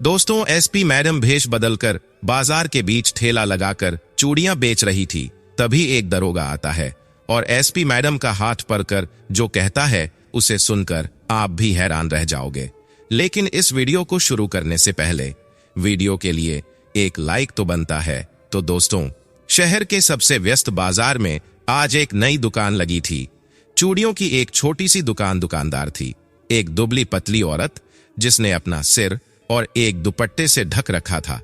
दोस्तों, SP madam भेष बदलकर बाजार के बीच ठेला लगाकर चूड़ियां बेच रही थी। तभी एक दरोगा आता है और एसपी मैडम का हाथ पकड़कर जो कहता है उसे सुनकर आप भी हैरान रह जाओगे। लेकिन इस वीडियो को शुरू करने से पहले वीडियो के लिए एक लाइक तो बनता है। तो दोस्तों, शहर के सबसे व्यस्त बाजार में आज एक नई दुकान लगी थी। चूड़ियों की एक छोटी सी दुकानदार थी। एक दुबली पतली औरत जिसने अपना सिर और एक दुपट्टे से ढक रखा था।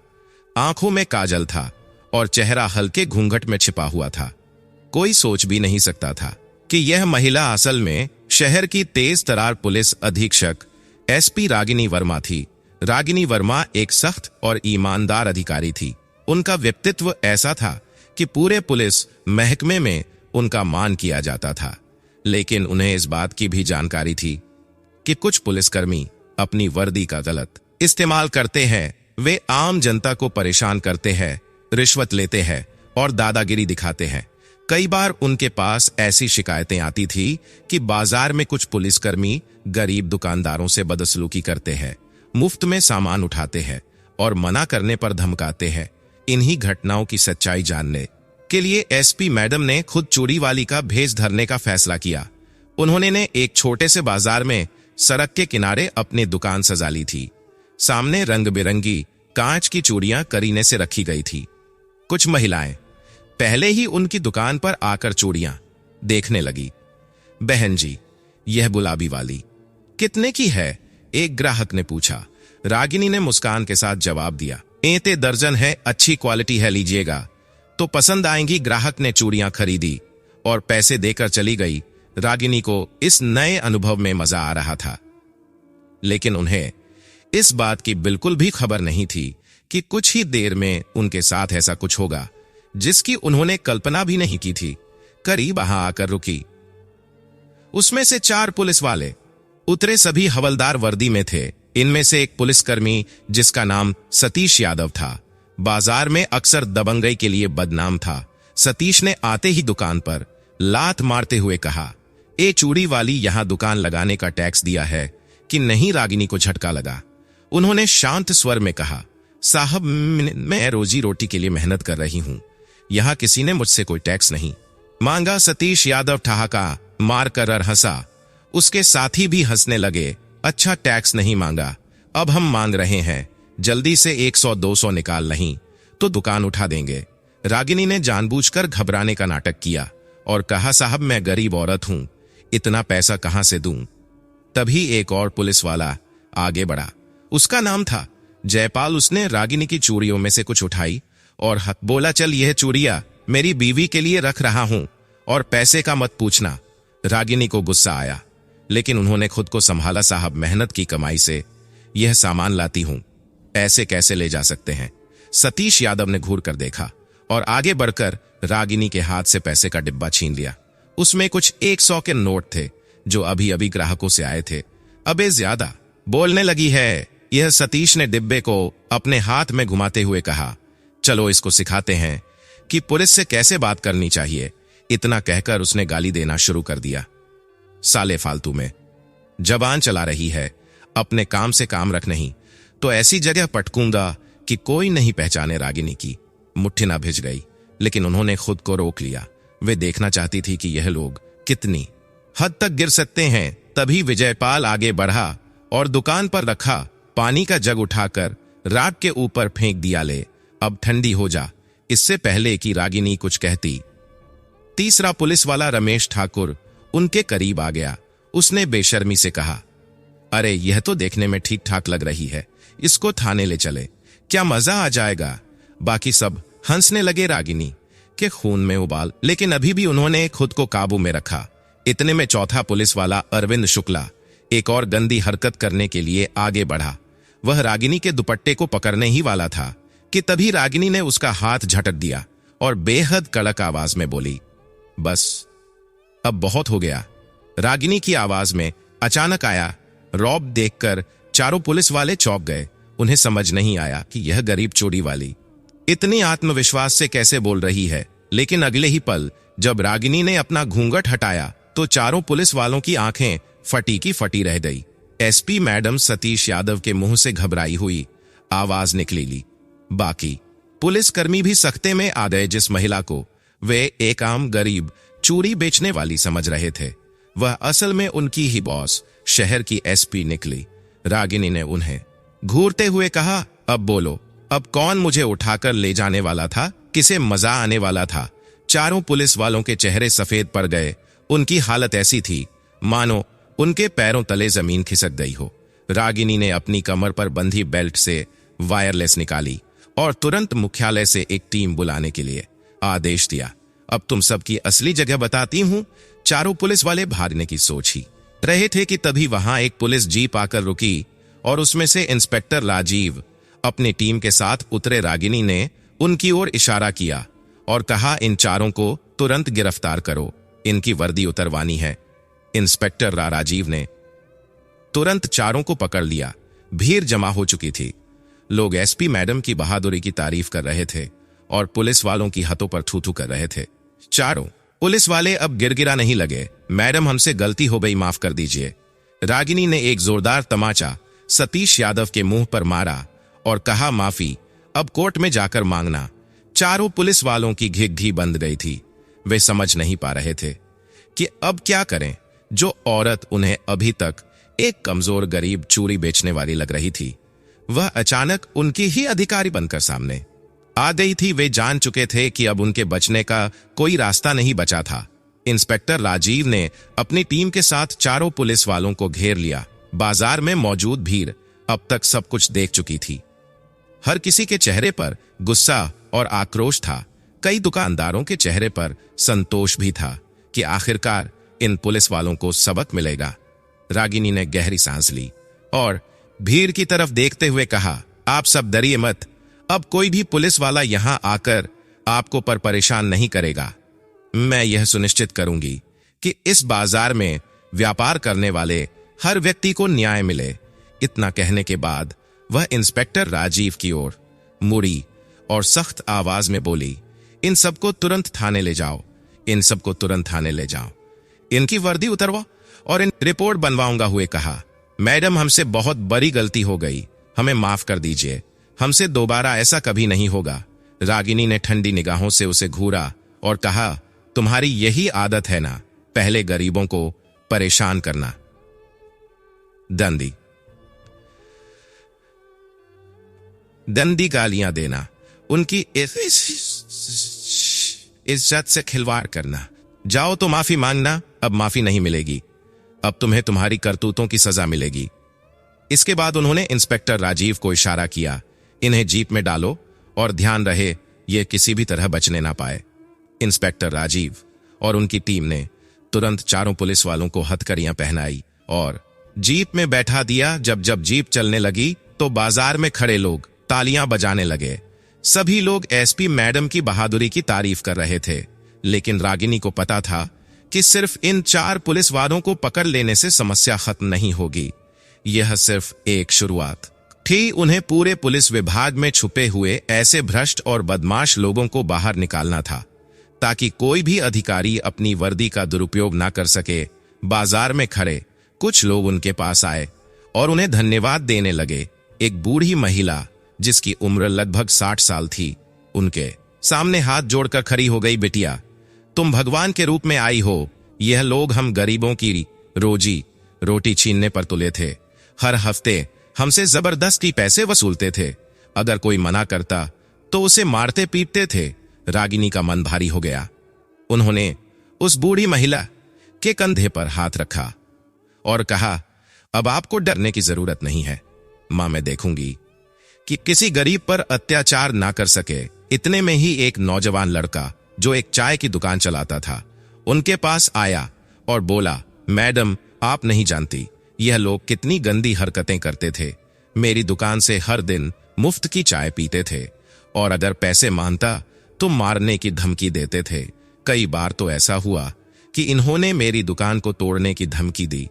आंखों में काजल था और चेहरा हल्के घूंघट में छिपा हुआ था। कोई सोच भी नहीं सकता था कि यह महिला असल में शहर की तेज तरार पुलिस अधीक्षक एसपी रागिनी वर्मा थी। रागिनी वर्मा एक सख्त और ईमानदार अधिकारी थी। उनका व्यक्तित्व ऐसा था कि पूरे पुलिस महकमे में उनका मान किया जाता था। लेकिन उन्हें इस बात की भी जानकारी थी कि कुछ पुलिसकर्मी अपनी वर्दी का गलत इस्तेमाल करते हैं। वे आम जनता को परेशान करते हैं, रिश्वत लेते हैं और दादागिरी दिखाते हैं। कई बार उनके पास ऐसी शिकायतें आती थी कि बाजार में कुछ पुलिसकर्मी गरीब दुकानदारों से बदसलूकी करते हैं, मुफ्त में सामान उठाते हैं और मना करने पर धमकाते हैं। इन्हीं घटनाओं की सच्चाई जानने के लिए एसपी मैडम ने खुद चूड़ी वाली का भेष धरने का फैसला किया। उन्होंने एक छोटे से बाजार में सड़क के किनारे अपनी दुकान सजा ली थी। सामने रंग बिरंगी कांच की चूड़ियां करीने से रखी गई थी। कुछ महिलाएं पहले ही उनकी दुकान पर आकर चूड़ियां देखने लगी। बहन जी, यह गुलाबी वाली कितने की है? एक ग्राहक ने पूछा। रागिनी ने मुस्कान के साथ जवाब दिया, एते दर्जन है, अच्छी क्वालिटी है, लीजिएगा तो पसंद आएंगी। ग्राहक ने चूड़ियां खरीदी और पैसे देकर चली गई। रागिनी को इस नए अनुभव में मजा आ रहा था, लेकिन उन्हें इस बात की बिल्कुल भी खबर नहीं थी कि कुछ ही देर में उनके साथ ऐसा कुछ होगा जिसकी उन्होंने कल्पना भी नहीं की थी। करीब वहां आकर रुकी। उसमें से 4 पुलिस वाले उतरे। सभी हवलदार वर्दी में थे। इनमें से एक पुलिसकर्मी जिसका नाम सतीश यादव था, बाजार में अक्सर दबंगई के लिए बदनाम था। सतीश ने आते ही दुकान पर लात मारते हुए कहा, ए चूड़ी वाली, यहां दुकान लगाने का टैक्स दिया है कि नहीं? रागिनी को झटका लगा। उन्होंने शांत स्वर में कहा, साहब, मैं रोजी रोटी के लिए मेहनत कर रही हूं, यहां किसी ने मुझसे कोई टैक्स नहीं मांगा। सतीश यादव ठहाका मारकर हंसा। उसके साथी भी हंसने लगे। अच्छा, टैक्स नहीं मांगा, अब हम मांग रहे हैं, जल्दी से 100-200 निकाल, नहीं तो दुकान उठा देंगे। रागिनी ने जानबूझकर घबराने का नाटक किया और कहा, साहब, मैं गरीब औरत हूं, इतना पैसा कहां से दूं? तभी एक और पुलिस वाला आगे बढ़ा। उसका नाम था जयपाल। उसने रागिनी की चूड़ियों में से कुछ उठाई और बोला, चल, यह चूड़ियां मेरी बीवी के लिए रख रहा हूं और पैसे का मत पूछना। रागिनी को गुस्सा आया, लेकिन उन्होंने खुद को संभाला। साहब, मेहनत की कमाई से यह सामान लाती हूं, ऐसे कैसे ले जा सकते हैं? सतीश यादव ने घूर कर देखा और आगे बढ़कर रागिनी के हाथ से पैसे का डिब्बा छीन लिया। उसमें कुछ 100 के नोट थे जो अभी अभी ग्राहकों से आए थे। अबे ज्यादा बोलने लगी है, यह सतीश ने डिब्बे को अपने हाथ में घुमाते हुए कहा। चलो इसको सिखाते हैं कि पुलिस से कैसे बात करनी चाहिए। इतना कहकर उसने गाली देना शुरू कर दिया। साले फालतू में जबान चला रही है, अपने काम से काम रख, नहीं तो ऐसी जगह पटकूंगा कि कोई नहीं पहचाने। रागिनी की मुट्ठी ना भिज गई, लेकिन उन्होंने खुद को रोक लिया। वे देखना चाहती थी कि यह लोग कितनी हद तक गिर सकते हैं। तभी विजयपाल आगे बढ़ा और दुकान पर रखा पानी का जग उठाकर राग के ऊपर फेंक दिया। ले, अब ठंडी हो जा, इससे पहले कि रागिनी कुछ कहती। तीसरा पुलिस वाला रमेश ठाकुर उनके करीब आ गया। उसने बेशर्मी से कहा, अरे, यह तो देखने में ठीक ठाक लग रही है, इसको थाने ले चले, क्या मजा आ जाएगा। बाकी सब हंसने लगे। रागिनी के खून में उबाल, लेकिन अभी भी उन्होंने खुद को काबू में रखा। इतने में चौथा पुलिस वाला अरविंद शुक्ला एक और गंदी हरकत करने के लिए आगे बढ़ा। वह रागिनी के दुपट्टे को पकड़ने ही वाला था कि तभी रागिनी ने उसका हाथ झटक दिया और बेहद कड़क आवाज में बोली, बस, अब बहुत हो गया। रागिनी की आवाज में अचानक आया रौब देखकर चारों पुलिस वाले चौंक गए। उन्हें समझ नहीं आया कि यह गरीब चूड़ी वाली इतनी आत्मविश्वास से कैसे बोल रही है। लेकिन अगले ही पल जब रागिनी ने अपना घूंघट हटाया तो चारों पुलिस वालों की आंखें फटी की फटी रह गई। एसपी मैडम सतीश यादव के मुंह से घबराई हुई आवाज निकली ली। बाकी पुलिसकर्मी भी सख्ते में आ गए। जिस महिला को वे एक आम गरीब चूड़ी बेचने वाली समझ रहे थे, वह असल में उनकी ही बॉस शहर की एसपी निकली। रागिनी ने उन्हें घूरते हुए कहा, अब बोलो, अब कौन मुझे उठाकर ले जाने वाला था? किसे मजा आने वाला था? चारों पुलिस वालों के चेहरे सफेद पड़ गए। उनकी हालत ऐसी थी मानो उनके पैरों तले जमीन खिसक गई हो। रागिनी ने अपनी कमर पर बंधी बेल्ट से वायरलेस निकाली और तुरंत मुख्यालय से एक टीम बुलाने के लिए आदेश दिया। अब तुम सबकी असली जगह बताती हूं। चारों पुलिस वाले भागने की सोच ही रहे थे कि तभी वहां एक पुलिस जीप आकर रुकी और उसमें से इंस्पेक्टर राजीव अपनी टीम के साथ उतरे। रागिनी ने उनकी ओर इशारा किया और कहा, इन चारों को तुरंत गिरफ्तार करो, इनकी वर्दी उतरवानी है। इंस्पेक्टर राजीव ने तुरंत चारों को पकड़ लिया। भीड़ जमा हो चुकी थी। लोग एसपी मैडम की बहादुरी की तारीफ कर रहे थे और पुलिस वालों की हथों पर थू-थू कर रहे थे। चारों पुलिस वाले अब गिरगिरा नहीं लगे। मैडम, हमसे गलती हो गई, माफ कर दीजिए। रागिनी ने एक जोरदार तमाचा सतीश यादव के मुंह पर मारा और कहा, माफी अब कोर्ट में जाकर मांगना। चारों पुलिस वालों की घिघी बंद गई थी। वे समझ नहीं पा रहे थे कि अब क्या करें। जो औरत उन्हें अभी तक एक कमजोर गरीब चूड़ी बेचने वाली लग रही थी, वह अचानक उनकी ही अधिकारी बनकर सामने आ गई थी। वे जान चुके थे कि अब उनके बचने का कोई रास्ता नहीं बचा था। इंस्पेक्टर राजीव ने अपनी टीम के साथ चारों पुलिस वालों को घेर लिया। बाजार में मौजूद भीड़ अब तक सब कुछ देख चुकी थी। हर किसी के चेहरे पर गुस्सा और आक्रोश था। कई दुकानदारों के चेहरे पर संतोष भी था कि आखिरकार इन पुलिस वालों को सबक मिलेगा। रागिनी ने गहरी सांस ली और भीड़ की तरफ देखते हुए कहा, आप सब डरिए मत। अब कोई भी पुलिस वाला यहां आकर आपको पर परेशान नहीं करेगा। मैं यह सुनिश्चित करूंगी कि इस बाजार में व्यापार करने वाले हर व्यक्ति को न्याय मिले। इतना कहने के बाद वह इंस्पेक्टर राजीव की ओर मुड़ी और सख्त आवाज में बोली, इन सबको तुरंत थाने ले जाओ, इन सबको तुरंत थाने ले जाओ, इनकी वर्दी उतरवाओ और इन रिपोर्ट बनवाऊंगा। हुए कहा, मैडम, हमसे बहुत बड़ी गलती हो गई, हमें माफ कर दीजिए, हमसे दोबारा ऐसा कभी नहीं होगा। रागिनी ने ठंडी निगाहों से उसे घूरा और कहा, तुम्हारी यही आदत है ना, पहले गरीबों को परेशान करना। दंदी गालियां देना, उनकी इज्जत से खिलवाड़ करना। जाओ तो माफी मांगना, अब माफी नहीं मिलेगी, अब तुम्हें तुम्हारी करतूतों की सजा मिलेगी। इसके बाद उन्होंने इंस्पेक्टर राजीव को इशारा किया, इन्हें जीप में डालो और ध्यान रहे ये किसी भी तरह बचने ना पाए। इंस्पेक्टर राजीव और उनकी टीम ने तुरंत चारों पुलिस वालों को हथकड़ियां पहनाई और जीप में बैठा दिया। जब जब जीप चलने लगी तो बाजार में खड़े लोग तालियां बजाने लगे। सभी लोग एसपी मैडम की बहादुरी की तारीफ कर रहे थे, लेकिन रागिनी को पता था कि सिर्फ इन 4 पुलिस वालों को पकड़ लेने से समस्या खत्म नहीं होगी। यह सिर्फ एक शुरुआत थी। उन्हें पूरे पुलिस विभाग में छुपे हुए ऐसे भ्रष्ट और बदमाश लोगों को बाहर निकालना था, ताकि कोई भी अधिकारी अपनी वर्दी का दुरुपयोग ना कर सके। बाजार में खड़े कुछ लोग उनके पास आए और उन्हें धन्यवाद देने लगे। एक बूढ़ी महिला जिसकी उम्र लगभग 60 साल थी, उनके सामने हाथ जोड़कर खड़ी हो गई, बिटिया, तुम भगवान के रूप में आई हो। यह लोग हम गरीबों की रोजी रोटी छीनने पर तुले थे। हर हफ्ते हमसे जबरदस्ती पैसे वसूलते थे। अगर कोई मना करता तो उसे मारते पीटते थे। रागिनी का मन भारी हो गया। उन्होंने उस बूढ़ी महिला के कंधे पर हाथ रखा और कहा, अब आपको डरने की जरूरत नहीं है। मां, मैं देखूंगी कि किसी गरीब पर अत्याचार ना कर सके। इतने में ही एक नौजवान लड़का जो एक चाय की दुकान चलाता था, उनके पास आया और बोला, मैडम, आप नहीं जानती यह लोग कितनी गंदी हरकतें करते थे। मेरी दुकान से हर दिन मुफ्त की चाय पीते थे और अगर पैसे मांगता तो मारने की धमकी देते थे। कई बार तो ऐसा हुआ कि इन्होंने मेरी दुकान को तोड़ने की धमकी दी।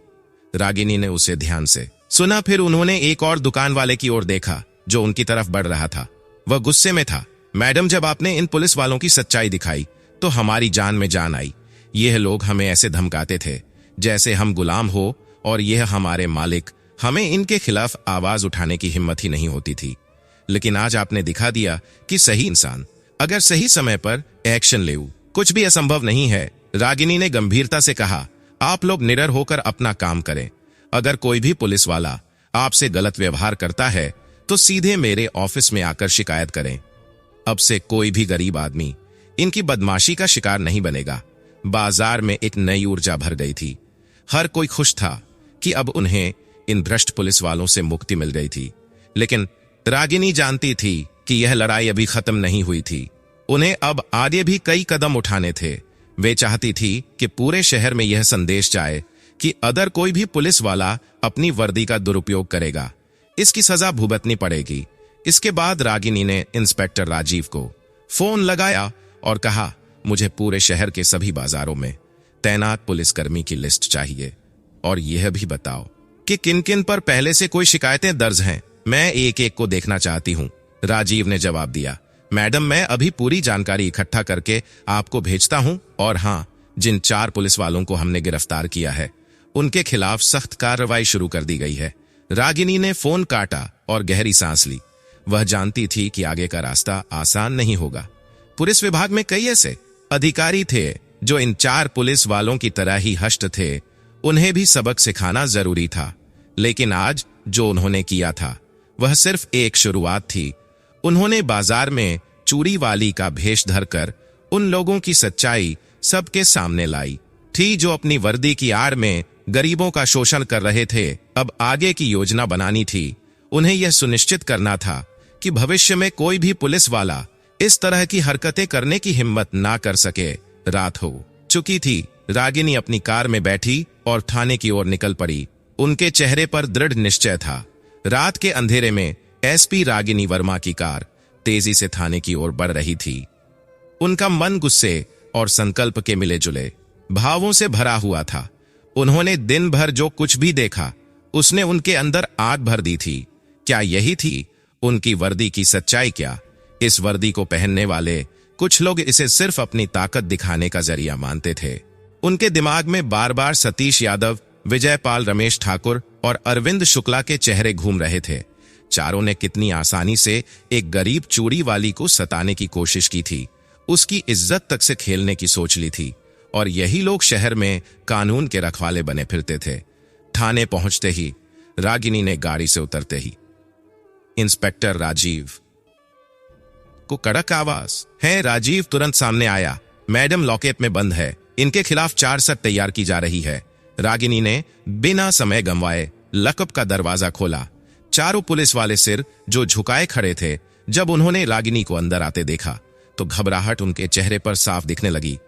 रागिनी ने उसे ध्यान से सुना। फिर उन्होंने एक और दुकान वाले की ओर देखा जो उनकी तरफ बढ़ रहा था। वह गुस्से में था। मैडम, जब आपने इन पुलिस वालों की सच्चाई दिखाई तो हमारी जान में जान आई। यह लोग हमें ऐसे धमकाते थे जैसे हम गुलाम हो और यह हमारे मालिक। हमें इनके खिलाफ आवाज उठाने की हिम्मत ही नहीं होती थी। लेकिन आज आपने दिखा दिया कि सही इंसान अगर सही समय पर एक्शन ले कुछ भी असंभव नहीं है। रागिनी ने गंभीरता से कहा, आप लोग निडर होकर अपना काम करें। अगर कोई भी पुलिस वाला आपसे गलत व्यवहार करता है तो सीधे मेरे ऑफिस में आकर शिकायत करें। अब से कोई भी गरीब आदमी इनकी बदमाशी का शिकार नहीं बनेगा। बाजार में एक नई ऊर्जा भर गई थी। हर कोई खुश था कि अब उन्हें इन भ्रष्ट पुलिस वालों से मुक्ति मिल गई थी। लेकिन रागिनी जानती थी कि यह लड़ाई अभी खत्म नहीं हुई थी। उन्हें अब आगे भी कई कदम उठाने थे। वे चाहती थी कि पूरे शहर में यह संदेश जाए कि अगर कोई भी पुलिस वाला अपनी वर्दी का दुरुपयोग करेगा, इसकी सजा भुगतनी पड़ेगी। इसके बाद रागिनी ने इंस्पेक्टर राजीव को फोन लगाया और कहा, मुझे पूरे शहर के सभी बाजारों में तैनात पुलिसकर्मी की लिस्ट चाहिए और यह भी बताओ कि किन किन पर पहले से कोई शिकायतें दर्ज हैं। मैं एक एक को देखना चाहती हूं। राजीव ने जवाब दिया, मैडम मैं अभी पूरी जानकारी इकट्ठा करके आपको भेजता हूं। और हां, जिन 4 पुलिस वालों को हमने गिरफ्तार किया है उनके खिलाफ सख्त कार्रवाई शुरू कर दी गई है। रागिनी ने फोन काटा और गहरी सांस ली। वह जानती थी कि आगे का रास्ता आसान नहीं होगा। पुलिस विभाग में कई ऐसे अधिकारी थे जो इन 4 पुलिस वालों की तरह ही हष्ट थे। उन्हें भी सबक सिखाना जरूरी था। लेकिन आज जो उन्होंने किया था वह सिर्फ एक शुरुआत थी। उन्होंने बाजार में चूड़ी वाली का भेष धरकर उन लोगों की सच्चाई सबके सामने लाई थी जो अपनी वर्दी की आड़ में गरीबों का शोषण कर रहे थे। अब आगे की योजना बनानी थी। उन्हें यह सुनिश्चित करना था कि भविष्य में कोई भी पुलिस वाला इस तरह की हरकतें करने की हिम्मत ना कर सके। रात हो चुकी थी। रागिनी अपनी कार में बैठी और थाने की ओर निकल पड़ी। उनके चेहरे पर दृढ़ निश्चय था। रात के अंधेरे में एसपी रागिनी वर्मा की कार तेजी से थाने की ओर बढ़ रही थी। उनका मन गुस्से और संकल्प के मिले जुले भावों से भरा हुआ था। उन्होंने दिन भर जो कुछ भी देखा उसने उनके अंदर आग भर दी थी। क्या यही थी उनकी वर्दी की सच्चाई? क्या इस वर्दी को पहनने वाले कुछ लोग इसे सिर्फ अपनी ताकत दिखाने का जरिया मानते थे? उनके दिमाग में बार बार सतीश यादव, विजयपाल, रमेश ठाकुर और अरविंद शुक्ला के चेहरे घूम रहे थे। चारों ने कितनी आसानी से एक गरीब चूड़ी वाली को सताने की कोशिश की थी, उसकी इज्जत तक से खेलने की सोच ली थी। और यही लोग शहर में कानून के रखवाले बने फिरते थे। थाने पहुंचते ही रागिनी ने गाड़ी से उतरते ही इंस्पेक्टर राजीव को कड़क आवाज है। राजीव तुरंत सामने आया। मैडम लॉकअप में बंद है। इनके खिलाफ चार्जशीट तैयार की जा रही है। रागिनी ने बिना समय गंवाए लकअप का दरवाजा खोला। चारों पुलिस वाले सिर जो झुकाए खड़े थे। जब उन्होंने रागिनी को अंदर आते देखा तो घबराहट उनके चेहरे पर साफ दिखने लगी।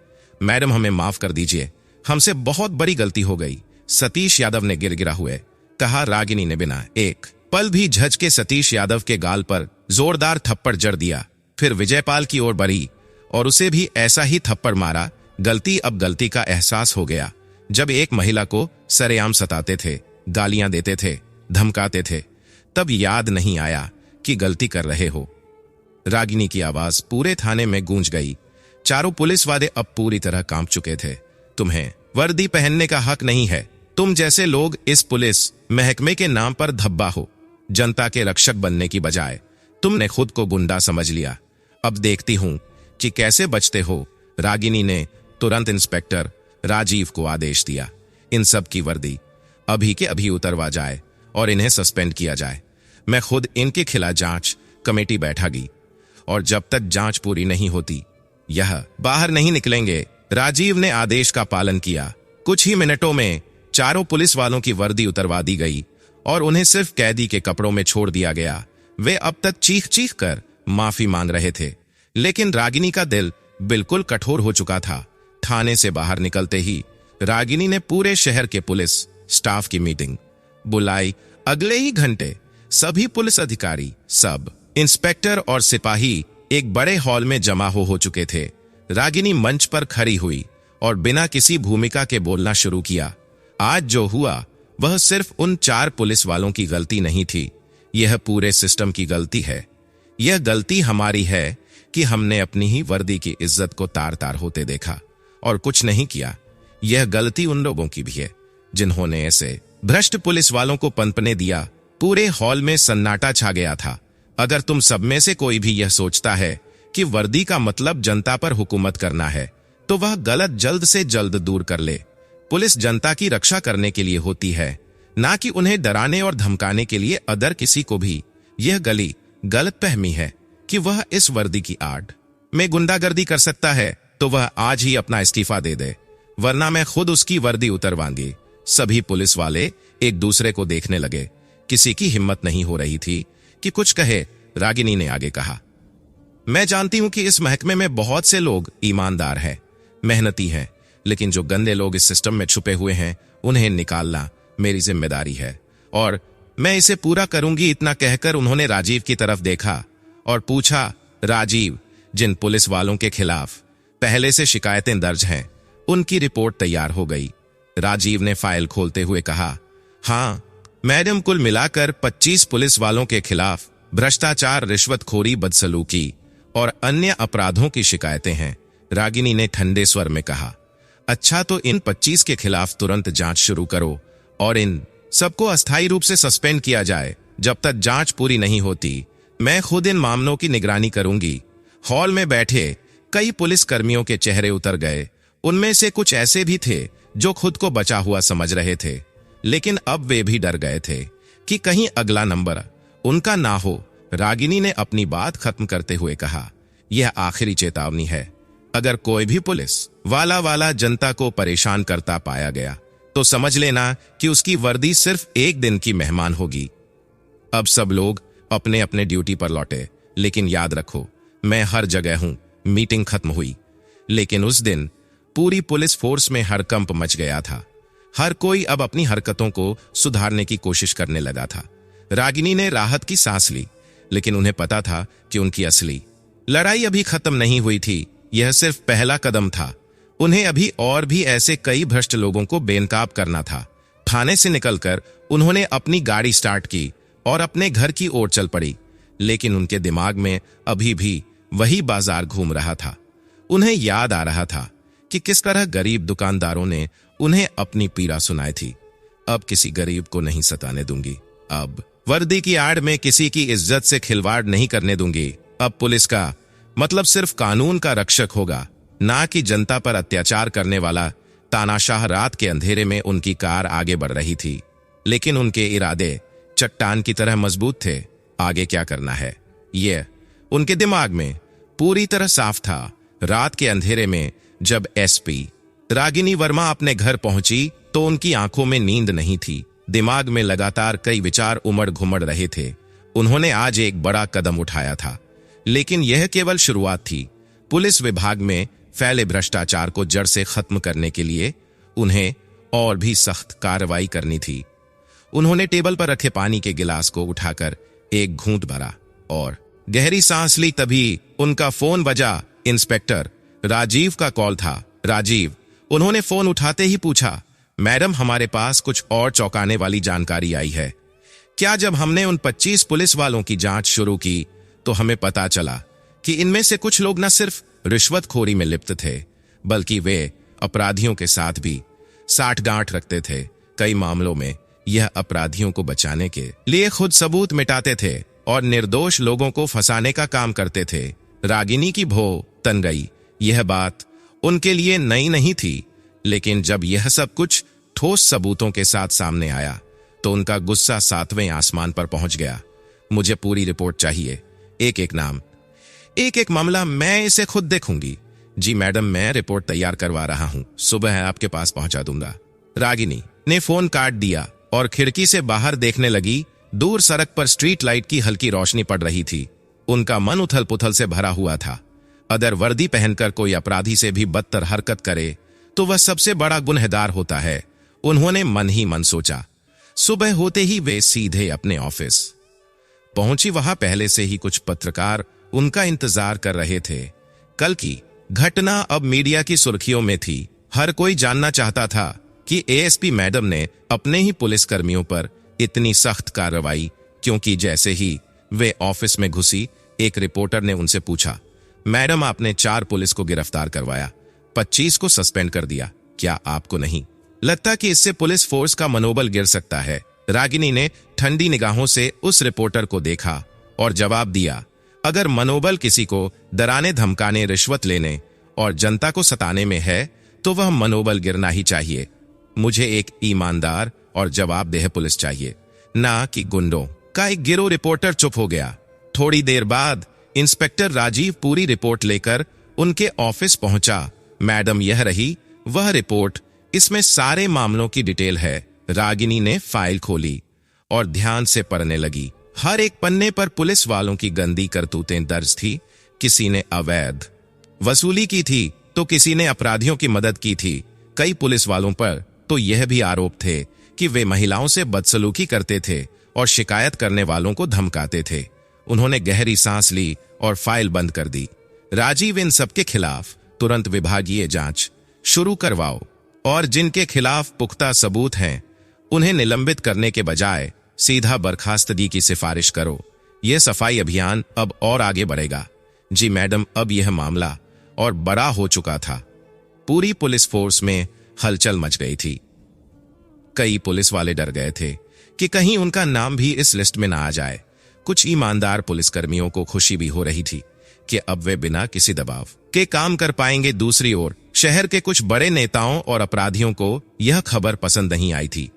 मैडम हमें माफ कर दीजिए, हमसे बहुत बड़ी गलती हो गई, सतीश यादव ने गिरगिरा हुए कहा। रागिनी ने बिना एक पल भी झज के सतीश यादव के गाल पर जोरदार थप्पड़ जड़ दिया। फिर विजयपाल की ओर बढ़ी और उसे भी ऐसा ही थप्पड़ मारा। गलती अब गलती का एहसास हो गया। जब एक महिला को सरेआम सताते थे, गालियां देते थे, धमकाते थे, तब याद नहीं आया कि गलती कर रहे हो। रागिनी की आवाज पूरे थाने में गूंज गई। चारों पुलिस वाले अब पूरी तरह कांप चुके थे। तुम्हें वर्दी पहनने का हक नहीं है। तुम जैसे लोग इस पुलिस महकमे के नाम पर धब्बा हो। जनता के रक्षक बनने की बजाय तुमने खुद को गुंडा समझ लिया। अब देखती हूं कि कैसे बचते हो। रागिनी ने तुरंत इंस्पेक्टर राजीव को आदेश दिया, इन सब की वर्दी अभी के अभी उतरवा जाए और इन्हें सस्पेंड किया जाए। मैं खुद इनके खिलाफ जांच कमेटी बैठागी और जब तक जांच पूरी नहीं होती यह बाहर नहीं निकलेंगे। राजीव ने आदेश का पालन किया। कुछ ही मिनटों में चारों पुलिस वालों की वर्दी उतरवा दी गई और उन्हें सिर्फ कैदी के कपड़ों में छोड़ दिया गया। वे अब तक चीख चीख कर माफी मांग रहे थे, लेकिन रागिनी का दिल बिल्कुल कठोर हो चुका था। थाने से बाहर निकलते ही रागिनी ने पूरे शहर के पुलिस स्टाफ की मीटिंग बुलाई। अगले ही घंटे सभी पुलिस अधिकारी, सब इंस्पेक्टर और सिपाही एक बड़े हॉल में जमा हो चुके थे। रागिनी मंच पर खड़ी हुई और बिना किसी भूमिका के बोलना शुरू किया। आज जो हुआ वह सिर्फ उन 4 पुलिस वालों की गलती नहीं थी, यह पूरे सिस्टम की गलती है। यह गलती हमारी है कि हमने अपनी ही वर्दी की इज्जत को तार तार होते देखा और कुछ नहीं किया। यह गलती उन लोगों की भी है जिन्होंने ऐसे भ्रष्ट पुलिस वालों को पनपने दिया। पूरे हॉल में सन्नाटा छा गया था। अगर तुम सब में से कोई भी यह सोचता है कि वर्दी का मतलब जनता पर हुकूमत करना है, तो वह गलत जल्द से जल्द दूर कर ले। पुलिस जनता की रक्षा करने के लिए होती है, ना कि उन्हें डराने और धमकाने के लिए। अगर किसी को भी यह गलत फहमी है कि वह इस वर्दी की आड़ में गुंडागर्दी कर सकता है, तो वह आज ही अपना इस्तीफा दे दे, वरना मैं खुद उसकी वर्दी उतरवाऊंगी। सभी पुलिस वाले एक दूसरे को देखने लगे। किसी की हिम्मत नहीं हो रही थी कि कुछ कहे। रागिनी ने आगे कहा, मैं जानती हूं कि इस महकमे में बहुत से लोग ईमानदार हैं, मेहनती हैं, लेकिन जो गंदे लोग इस सिस्टम में छुपे हुए हैं, उन्हें निकालना मेरी जिम्मेदारी है और मैं इसे पूरा करूंगी। इतना कहकर उन्होंने राजीव की तरफ देखा और पूछा, राजीव, जिन पुलिस वालों के खिलाफ पहले से शिकायतें दर्ज हैं, उनकी रिपोर्ट तैयार हो गई? राजीव ने फाइल खोलते हुए कहा, हां मैडम, कुल मिलाकर 25 पुलिस वालों के खिलाफ भ्रष्टाचार, रिश्वतखोरी, बदसलूकी और अन्य अपराधों की शिकायतें हैं। रागिनी ने ठंडे स्वर में कहा, अच्छा, तो इन 25 के खिलाफ तुरंत जांच शुरू करो और इन सबको अस्थायी रूप से सस्पेंड किया जाए जब तक जांच पूरी नहीं होती। मैं खुद इन मामलों की निगरानी करूंगी। हॉल में बैठे कई पुलिस कर्मियों के चेहरे उतर गए। उनमें से कुछ ऐसे भी थे जो खुद को बचा हुआ समझ रहे थे, लेकिन अब वे भी डर गए थे कि कहीं अगला नंबर उनका ना हो। रागिनी ने अपनी बात खत्म करते हुए कहा, यह आखिरी चेतावनी है। अगर कोई भी पुलिस वाला जनता को परेशान करता पाया गया, तो समझ लेना कि उसकी वर्दी सिर्फ एक दिन की मेहमान होगी। अब सब लोग अपने अपने ड्यूटी पर लौटे, लेकिन याद रखो, मैं हर जगह हूं। मीटिंग खत्म हुई, लेकिन उस दिन पूरी पुलिस फोर्स में हड़कंप मच गया था। हर कोई अब अपनी हरकतों को सुधारने की कोशिश करने लगा था। रागिनी ने राहत की सांस ली, लेकिन उन्हें पता था कि उनकी असली लड़ाई अभी खत्म नहीं हुई थी। यह सिर्फ पहला कदम था। उन्हें अभी और भी ऐसे कई भ्रष्ट लोगों को बेनकाब करना था। थाने से निकलकर उन्होंने अपनी गाड़ी स्टार्ट की और अपने घर की ओर चल पड़ी, लेकिन उनके दिमाग में अभी भी वही बाजार घूम रहा था। उन्हें याद आ रहा था कि किस तरह गरीब दुकानदारों ने उन्हें अपनी पीड़ा सुनाई थी। अब किसी गरीब को नहीं सताने दूंगी। अब वर्दी की आड़ में किसी की इज्जत से खिलवाड़ नहीं करने दूंगी। अब पुलिस का मतलब सिर्फ कानून का रक्षक होगा, ना कि जनता पर अत्याचार करने वाला तानाशाह। रात के अंधेरे में उनकी कार आगे बढ़ रही थी, लेकिन उनके इरादे चट्टान की तरह मजबूत थे। आगे क्या करना है, यह उनके दिमाग में पूरी तरह साफ था। रात के अंधेरे में जब एसपी रागिनी वर्मा अपने घर पहुंची, तो उनकी आंखों में नींद नहीं थी। दिमाग में लगातार कई विचार उमड़ घुमड़ रहे थे। उन्होंने आज एक बड़ा कदम उठाया था, लेकिन यह केवल शुरुआत थी। पुलिस विभाग में फैले भ्रष्टाचार को जड़ से खत्म करने के लिए उन्हें और भी सख्त कार्रवाई करनी थी। उन्होंने टेबल पर रखे पानी के गिलास को उठाकर एक घूंट भरा और गहरी सांस ली। तभी उनका फोन बजा। इंस्पेक्टर राजीव का कॉल था। राजीव, उन्होंने फोन उठाते ही पूछा, मैडम, हमारे पास कुछ और चौंकाने वाली जानकारी आई है। क्या जब हमने उन 25 पुलिस वालों की जांच शुरू की, तो हमें पता चला कि इनमें से कुछ लोग न सिर्फ रिश्वतखोरी में लिप्त थे, बल्कि वे अपराधियों के साथ भी साठगांठ रखते थे। कई मामलों में यह अपराधियों को बचाने के लिए खुद सबूत मिटाते थे और निर्दोष लोगों को फंसाने का काम करते थे। रागिनी की भौं तन गई। यह बात उनके लिए नई नहीं थी, लेकिन जब यह सब कुछ ठोस सबूतों के साथ सामने आया, तो उनका गुस्सा 7वें आसमान पर पहुंच गया। मुझे पूरी रिपोर्ट चाहिए, एक एक नाम, एक एक मामला। मैं इसे खुद देखूंगी। जी मैडम, मैं रिपोर्ट तैयार करवा रहा हूं, सुबह आपके पास पहुंचा दूंगा। रागिनी ने फोन काट दिया और खिड़की से बाहर देखने लगी। दूर सड़क पर स्ट्रीट लाइट की हल्की रोशनी पड़ रही थी। उनका मन उथल पुथल से भरा हुआ था। अगर वर्दी पहनकर कोई अपराधी से भी बदतर हरकत करे, तो वह सबसे बड़ा गुनहगार होता है, उन्होंने मन ही मन सोचा। सुबह होते ही वे सीधे अपने ऑफिस पहुंची। वहां पहले से ही कुछ पत्रकार उनका इंतजार कर रहे थे। कल की घटना अब मीडिया की सुर्खियों में थी। हर कोई जानना चाहता था कि एएसपी मैडम ने अपने ही पुलिसकर्मियों पर इतनी सख्त कार्रवाई क्यों की। जैसे ही वे ऑफिस में घुसी, एक रिपोर्टर ने उनसे पूछा, मैडम, आपने 4 पुलिस को गिरफ्तार करवाया, 25 को सस्पेंड कर दिया। क्या आपको नहीं लगता कि इससे पुलिस फोर्स का मनोबल गिर सकता है? रागिनी ने ठंडी निगाहों से उस रिपोर्टर को देखा और जवाब दिया, अगर मनोबल किसी को डराने धमकाने रिश्वत लेने और जनता को सताने में है तो वह मनोबल गिरना ही चाहिए। मुझे एक ईमानदार और जवाबदेह पुलिस चाहिए, ना कि गुंडों का एक गिरोह। रिपोर्टर चुप हो गया। थोड़ी देर बाद इंस्पेक्टर राजीव पूरी रिपोर्ट लेकर उनके ऑफिस पहुंचा। मैडम, यह रही वह रिपोर्ट, इसमें सारे मामलों की डिटेल है। रागिनी ने फाइल खोली और ध्यान से पढ़ने लगी। हर एक पन्ने पर पुलिस वालों की गंदी करतूतें दर्ज थी। किसी ने अवैध वसूली की थी तो किसी ने अपराधियों की मदद की थी। कई पुलिस वालों पर तो यह भी आरोप थे कि वे महिलाओं से बदसलूकी करते थे और शिकायत करने वालों को धमकाते थे। उन्होंने गहरी सांस ली और फाइल बंद कर दी। राजीव, इन सबके खिलाफ तुरंत विभागीय जांच शुरू करवाओ और जिनके खिलाफ पुख्ता सबूत हैं उन्हें निलंबित करने के बजाय सीधा बर्खास्तगी की सिफारिश करो। यह सफाई अभियान अब और आगे बढ़ेगा। जी मैडम, अब यह मामला और बड़ा हो चुका था। पूरी पुलिस फोर्स में हलचल मच गई थी। कई पुलिस वाले डर गए थे कि कहीं उनका नाम भी इस लिस्ट में ना आ जाए। कुछ ईमानदार पुलिसकर्मियों को खुशी भी हो रही थी कि अब वे बिना किसी दबाव के काम कर पाएंगे। दूसरी ओर शहर के कुछ बड़े नेताओं और अपराधियों को यह खबर पसंद नहीं आई थी।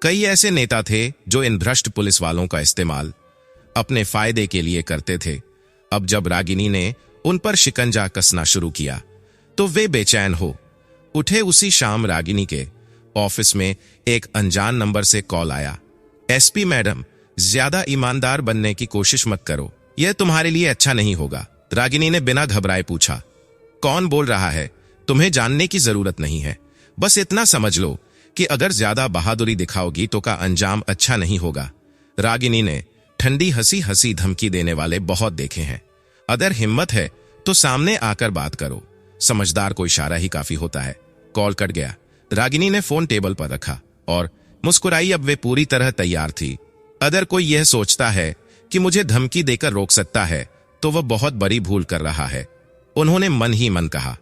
कई ऐसे नेता थे जो इन भ्रष्ट पुलिस वालों का इस्तेमाल अपने फायदे के लिए करते थे। अब जब रागिनी ने उन पर शिकंजा कसना शुरू किया तो वे बेचैन हो उठे। उसी शाम रागिनी के ऑफिस में एक अनजान नंबर से कॉल आया। एसपी मैडम, ज्यादा ईमानदार बनने की कोशिश मत करो, यह तुम्हारे लिए अच्छा नहीं होगा। रागिनी ने बिना घबराए पूछा, कौन बोल रहा है? तुम्हें जानने की जरूरत नहीं है, बस इतना समझ लो कि अगर ज्यादा बहादुरी दिखाओगी तो का अंजाम अच्छा नहीं होगा। रागिनी ने ठंडी हंसी हंसी धमकी देने वाले बहुत देखे हैं। अगर हिम्मत है तो सामने आकर बात करो। समझदार को इशारा ही काफी होता है। कॉल कट गया। रागिनी ने फोन टेबल पर रखा और मुस्कुराई। अब वे पूरी तरह तैयार थी। अगर कोई यह सोचता है कि मुझे धमकी देकर रोक सकता है तो वह बहुत बड़ी भूल कर रहा है, उन्होंने मन ही मन कहा।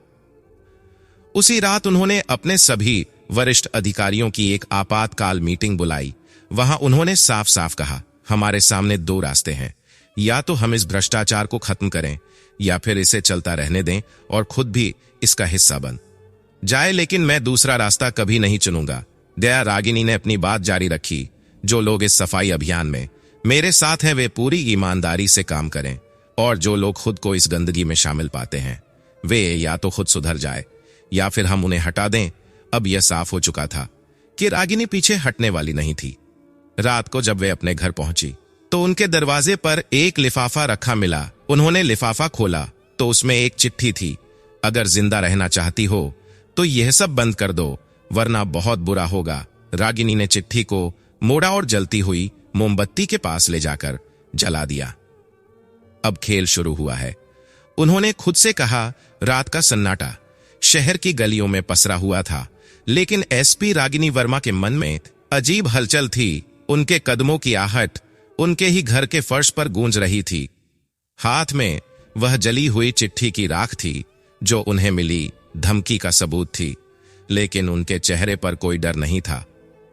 उसी रात उन्होंने अपने सभी वरिष्ठ अधिकारियों की एक आपातकाल मीटिंग बुलाई। वहां उन्होंने साफ साफ कहा, हमारे सामने दो रास्ते हैं, या तो हम इस भ्रष्टाचार को खत्म करें या फिर इसे चलता रहने दें और खुद भी इसका हिस्सा बन जाए, लेकिन मैं दूसरा रास्ता कभी नहीं चुनूंगा। दया रागिनी ने अपनी बात जारी रखी। जो लोग इस सफाई अभियान में मेरे साथ हैं वे पूरी ईमानदारी से काम करें और जो लोग खुद को इस गंदगी में शामिल पाते हैं वे या तो खुद सुधर जाए या फिर हम उन्हें हटा दें। अब यह साफ हो चुका था कि रागिनी पीछे हटने वाली नहीं थी। रात को जब वे अपने घर पहुंची तो उनके दरवाजे पर एक लिफाफा रखा मिला। उन्होंने लिफाफा खोला तो उसमें एक चिट्ठी थी। अगर जिंदा रहना चाहती हो तो यह सब बंद कर दो, वरना बहुत बुरा होगा। रागिनी ने चिट्ठी को मोड़ा और जलती हुई मोमबत्ती के पास ले जाकर जला दिया। अब खेल शुरू हुआ है, उन्होंने खुद से कहा। रात का सन्नाटा शहर की गलियों में पसरा हुआ था, लेकिन एसपी रागिनी वर्मा के मन में अजीब हलचल थी। उनके कदमों की आहट उनके ही घर के फर्श पर गूंज रही थी। हाथ में वह जली हुई चिट्ठी की राख थी जो उन्हें मिली धमकी का सबूत थी, लेकिन उनके चेहरे पर कोई डर नहीं था,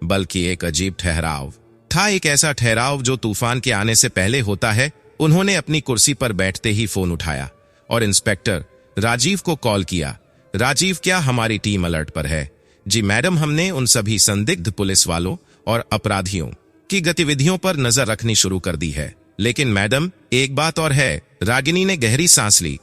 बल्कि एक अजीब ठहराव था। एक ऐसा ठहराव जो तूफान के आने से पहले होता है। उन्होंने अपनी कुर्सी पर बैठते ही फोन उठाया और इंस्पेक्टर राजीव को कॉल किया। राजीव, क्या हमारी टीम अलर्ट पर है? जी मैडम, हमने उन सभी संदिग्ध पुलिस वालों और अपराधियों की गतिविधियों पर नजर रखनी शुरू कर दी है। लेकिन मैडम, एक बात और है। रागिनी ने गहरी सांस ली।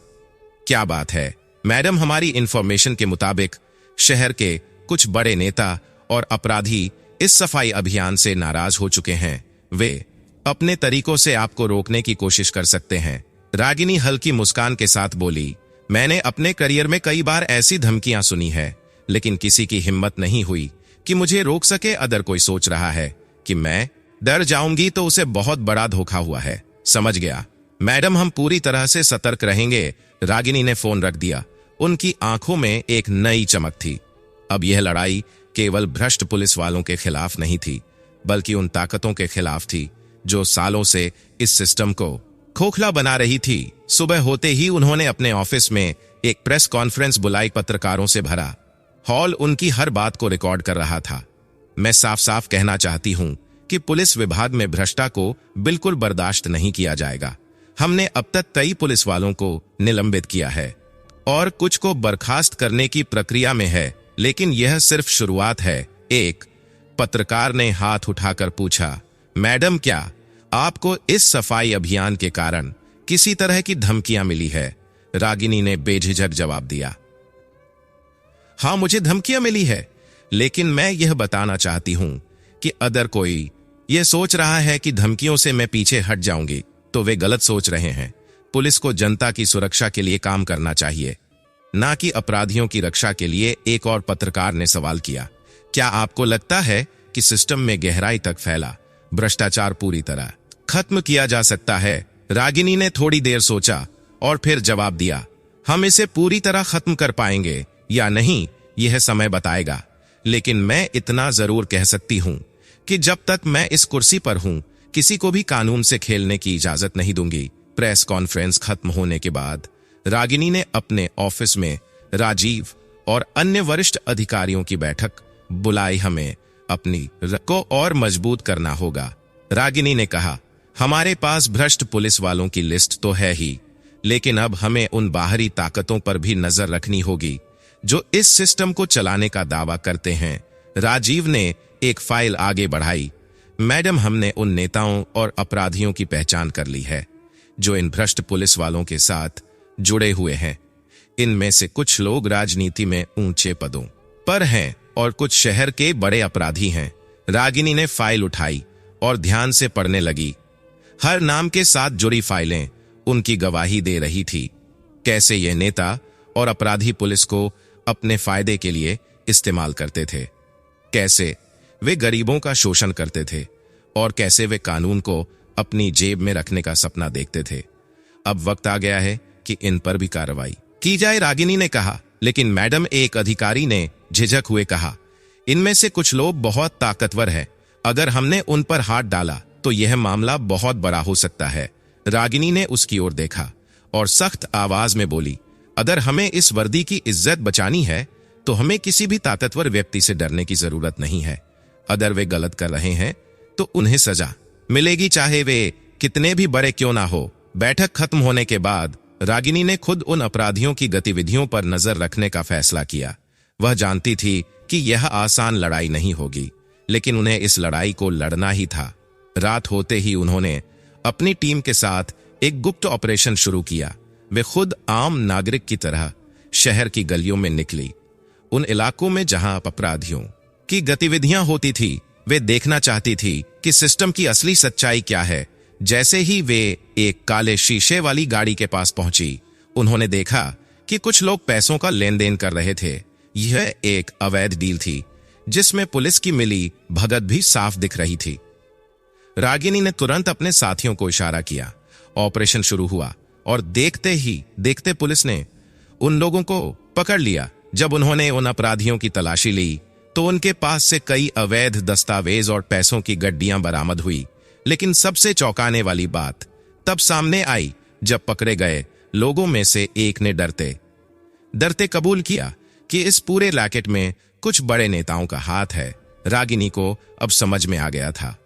क्या बात है? मैडम, हमारी इंफॉर्मेशन के मुताबिक शहर के कुछ बड़े नेता और अपराधी इस सफाई अभियान से नाराज हो चुके हैं। वे अपने तरीकों से आपको रोकने की कोशिश कर सकते हैं। रागिनी हल्की मुस्कान के साथ बोली, मैंने अपने करियर में कई बार ऐसी धमकियां सुनी है, लेकिन किसी की हिम्मत नहीं हुई कि मुझे रोक सके। अगर कोई सोच रहा है कि मैं डर जाऊंगी तो उसे बहुत बड़ा धोखा हुआ है। समझ गया मैडम, हम पूरी तरह से सतर्क रहेंगे। रागिनी ने फोन रख दिया। उनकी आंखों में एक नई चमक थी। अब यह लड़ाई केवल भ्रष्ट पुलिस वालों के खिलाफ नहीं थी, बल्कि उन ताकतों के खिलाफ थी जो सालों से इस सिस्टम को खोखला बना रही थी। सुबह होते ही उन्होंने अपने ऑफिस में एक प्रेस कॉन्फ्रेंस बुलाई। पत्रकारों से भरा हॉल उनकी हर बात को रिकॉर्ड कर रहा था। मैं साफ साफ कहना चाहती हूं कि पुलिस विभाग में भ्रष्टा को बिल्कुल बर्दाश्त नहीं किया जाएगा। हमने अब तक कई पुलिस वालों को निलंबित किया है और कुछ को बर्खास्त करने की प्रक्रिया में है, लेकिन यह सिर्फ शुरुआत है। एक पत्रकार ने हाथ उठाकर पूछा, मैडम, क्या आपको इस सफाई अभियान के कारण किसी तरह की धमकियां मिली है? रागिनी ने बेझिझक जवाब दिया, हाँ, मुझे धमकियां मिली है, लेकिन मैं यह बताना चाहती हूं कि अगर कोई यह सोच रहा है कि धमकियों से मैं पीछे हट जाऊंगी तो वे गलत सोच रहे हैं। पुलिस को जनता की सुरक्षा के लिए काम करना चाहिए, ना कि अपराधियों की रक्षा के लिए। एक और पत्रकार ने सवाल किया, क्या आपको लगता है कि सिस्टम में गहराई तक फैला भ्रष्टाचार पूरी तरह खत्म किया जा सकता है? रागिनी ने थोड़ी देर सोचा और फिर जवाब दिया, हम इसे पूरी तरह खत्म कर पाएंगे या नहीं, यह समय बताएगा। लेकिन मैं इतना जरूर कह सकती हूं कि जब तक मैं इस कुर्सी पर हूं, किसी को भी कानून से खेलने की इजाजत नहीं दूंगी। प्रेस कॉन्फ्रेंस खत्म होने के बाद रागिनी ने अपने ऑफिस में राजीव और अन्य वरिष्ठ अधिकारियों की बैठक बुलाई। हमें अपनी को और मजबूत करना होगा, रागिनी ने कहा। हमारे पास भ्रष्ट पुलिस वालों की लिस्ट तो है ही, लेकिन अब हमें उन बाहरी ताकतों पर भी नजर रखनी होगी जो इस सिस्टम को चलाने का दावा करते हैं। राजीव ने एक फाइल आगे बढ़ाई, मैडम, हमने उन नेताओं और अपराधियों की पहचान कर ली है जो इन भ्रष्ट पुलिस वालों के साथ जुड़े हुए हैं। इनमें से कुछ लोग राजनीति में ऊंचे पदों पर हैं और कुछ शहर के बड़े अपराधी हैं। रागिनी ने फाइल उठाई और ध्यान से पढ़ने लगी। हर नाम के साथ जुड़ी फाइलें उनकी गवाही दे रही थी, कैसे ये नेता और अपराधी पुलिस को अपने फायदे के लिए इस्तेमाल करते थे, कैसे वे गरीबों का शोषण करते थे और कैसे वे कानून को अपनी जेब में रखने का सपना देखते थे। अब वक्त आ गया है कि इन पर भी कार्रवाई की जाए, रागिनी ने कहा। लेकिन मैडम, एक अधिकारी ने झिझक हुए कहा, इनमें से कुछ लोग बहुत ताकतवर हैं, अगर हमने उन पर हाथ डाला तो यह मामला बहुत बड़ा हो सकता है। रागिनी ने उसकी ओर देखा और सख्त आवाज में बोली, अगर हमें इस वर्दी की इज्जत बचानी है तो हमें किसी भी ताकतवर व्यक्ति से डरने की जरूरत नहीं है। अगर वे गलत कर रहे हैं तो उन्हें सजा मिलेगी, चाहे वे कितने भी बड़े क्यों ना हो। बैठक खत्म होने के बाद रागिनी ने खुद उन अपराधियों की गतिविधियों पर नजर रखने का फैसला किया। वह जानती थी कि यह आसान लड़ाई नहीं होगी, लेकिन उन्हें इस लड़ाई को लड़ना ही था। रात होते ही उन्होंने अपनी टीम के साथ एक गुप्त ऑपरेशन शुरू किया। वे खुद आम नागरिक की तरह शहर की गलियों में निकली, उन इलाकों में जहां अपराधियों की गतिविधियां होती थी। वे देखना चाहती थी कि सिस्टम की असली सच्चाई क्या है। जैसे ही वे एक काले शीशे वाली गाड़ी के पास पहुंची, उन्होंने देखा कि कुछ लोग पैसों का लेन देन कर रहे थे। यह एक अवैध डील थी जिसमें पुलिस की मिली भगत भी साफ दिख रही थी। रागिनी ने तुरंत अपने साथियों को इशारा किया। ऑपरेशन शुरू हुआ और देखते ही देखते पुलिस ने उन लोगों को पकड़ लिया। जब उन्होंने उन अपराधियों की तलाशी ली तो उनके पास से कई अवैध दस्तावेज और पैसों की गड्डियां बरामद हुई। लेकिन सबसे चौंकाने वाली बात तब सामने आई जब पकड़े गए लोगों में से एक ने डरते डरते कबूल किया कि इस पूरे रैकेट में कुछ बड़े नेताओं का हाथ है। रागिनी को अब समझ में आ गया था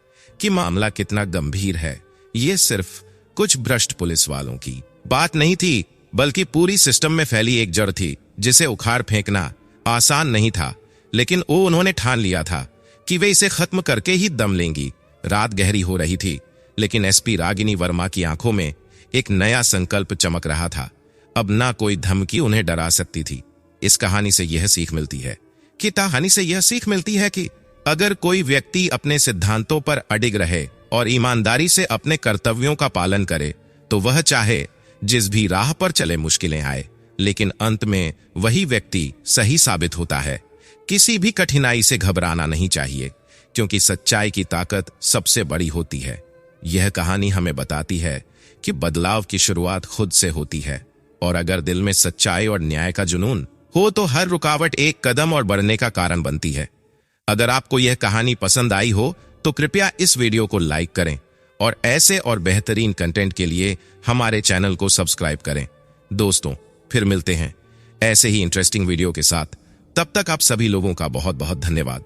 कि मामला कितना गंभीर है। ये सिर्फ कुछ भ्रष्ट पुलिस वालों की बात नहीं थी, बल्कि पूरी सिस्टम में फैली एक जड़ थी जिसे उखाड़ फेंकना आसान नहीं था। लेकिन उन्होंने ठान लिया था कि वे इसे खत्म करके ही दम लेंगी। रात गहरी हो रही थी, लेकिन एसपी रागिनी वर्मा की आंखों में एक नया संकल्प चमक रहा था। अब ना कोई धमकी उन्हें डरा सकती थी। इस कहानी से यह सीख मिलती है कि अगर कोई व्यक्ति अपने सिद्धांतों पर अडिग रहे और ईमानदारी से अपने कर्तव्यों का पालन करे, तो वह चाहे जिस भी राह पर चले मुश्किलें आए, लेकिन अंत में वही व्यक्ति सही साबित होता है। किसी भी कठिनाई से घबराना नहीं चाहिए, क्योंकि सच्चाई की ताकत सबसे बड़ी होती है। यह कहानी हमें बताती है कि बदलाव की शुरुआत खुद से होती है, और अगर दिल में सच्चाई और न्याय का जुनून हो तो हर रुकावट एक कदम और बढ़ने का कारण बनती है। अगर आपको यह कहानी पसंद आई हो तो कृपया इस वीडियो को लाइक करें और ऐसे और बेहतरीन कंटेंट के लिए हमारे चैनल को सब्सक्राइब करें। दोस्तों, फिर मिलते हैं ऐसे ही इंटरेस्टिंग वीडियो के साथ। तब तक आप सभी लोगों का बहुत बहुत धन्यवाद।